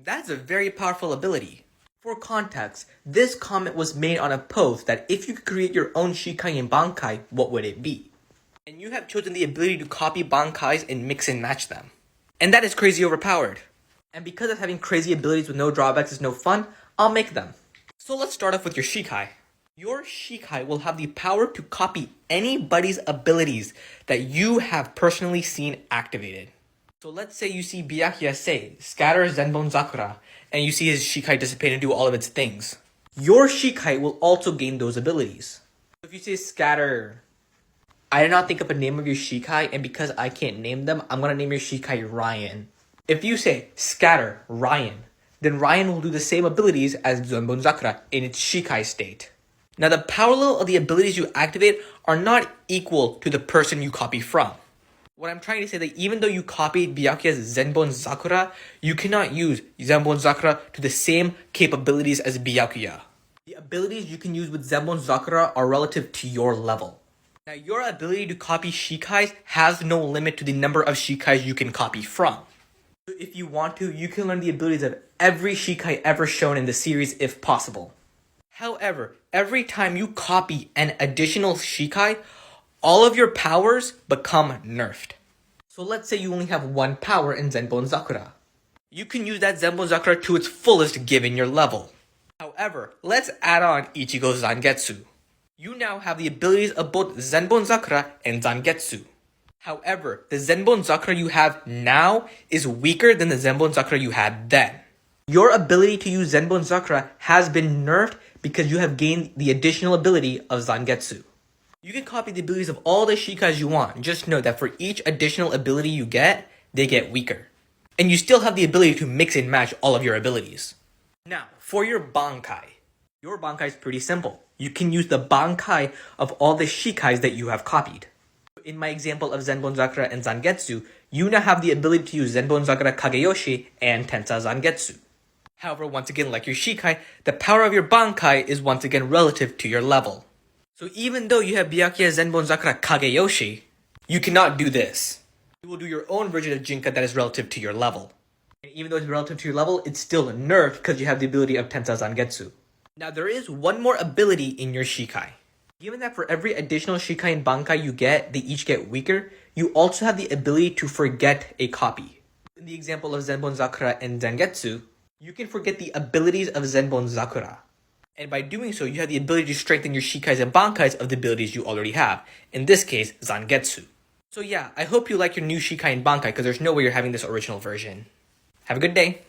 That's a very powerful ability. For context, this comment was made on a post that if you could create your own Shikai and Bankai, what would it be? And you have chosen the ability to copy Bankais and mix and match them. And that is crazy overpowered. And because of having crazy abilities with no drawbacks is no fun, I'll make them. So let's start off with your Shikai. Your Shikai will have the power to copy anybody's abilities that you have personally seen activated. So let's say you see Byakuya say, scatter Zenbon Zakura, and you see his Shikai dissipate and do all of its things. Your Shikai will also gain those abilities. If you say scatter, I did not think of a name of your Shikai, and because I can't name them, I'm going to name your Shikai Ryan. If you say scatter Ryan, then Ryan will do the same abilities as Zenbon Zakura in its Shikai state. Now the power level of the abilities you activate are not equal to the person you copy from. What I'm trying to say is that even though you copied Byakuya's Zenbon Zakura, you cannot use Zenbon Zakura to the same capabilities as Byakuya. The abilities you can use with Zenbon Zakura are relative to your level. Now your ability to copy Shikais has no limit to the number of Shikais you can copy from. So if you want to, you can learn the abilities of every Shikai ever shown in the series if possible. However, every time you copy an additional Shikai, all of your powers become nerfed. So let's say you only have one power in Zenbon Zakura. You can use that Zenbon Zakura to its fullest given your level. However, let's add on Ichigo Zangetsu. You now have the abilities of both Zenbon Zakura and Zangetsu. However, the Zenbon Zakura you have now is weaker than the Zenbon Zakura you had then. Your ability to use Zenbon Zakura has been nerfed because you have gained the additional ability of Zangetsu. You can copy the abilities of all the Shikais you want, just know that for each additional ability you get, they get weaker. And you still have the ability to mix and match all of your abilities. Now, for your Bankai. Your Bankai is pretty simple. You can use the Bankai of all the Shikais that you have copied. In my example of Zenbon Zakura and Zangetsu, you now have the ability to use Zenbon Zakura Kageyoshi and Tensa Zangetsu. However, once again, like your Shikai, the power of your Bankai is once again relative to your level. So even though you have Byakuya Zenbon Zakura Kageyoshi, you cannot do this. You will do your own version of Jinka that is relative to your level. And even though it's relative to your level, it's still nerfed because you have the ability of Tensa Zangetsu. Now there is one more ability in your Shikai. Given that for every additional Shikai and Bankai you get, they each get weaker, you also have the ability to forget a copy. In the example of Zenbon Zakura and Zangetsu, you can forget the abilities of Zenbon Zakura. And by doing so, you have the ability to strengthen your Shikais and Bankais of the abilities you already have. In this case, Zangetsu. So yeah, I hope you like your new Shikai and Bankai because there's no way you're having this original version. Have a good day.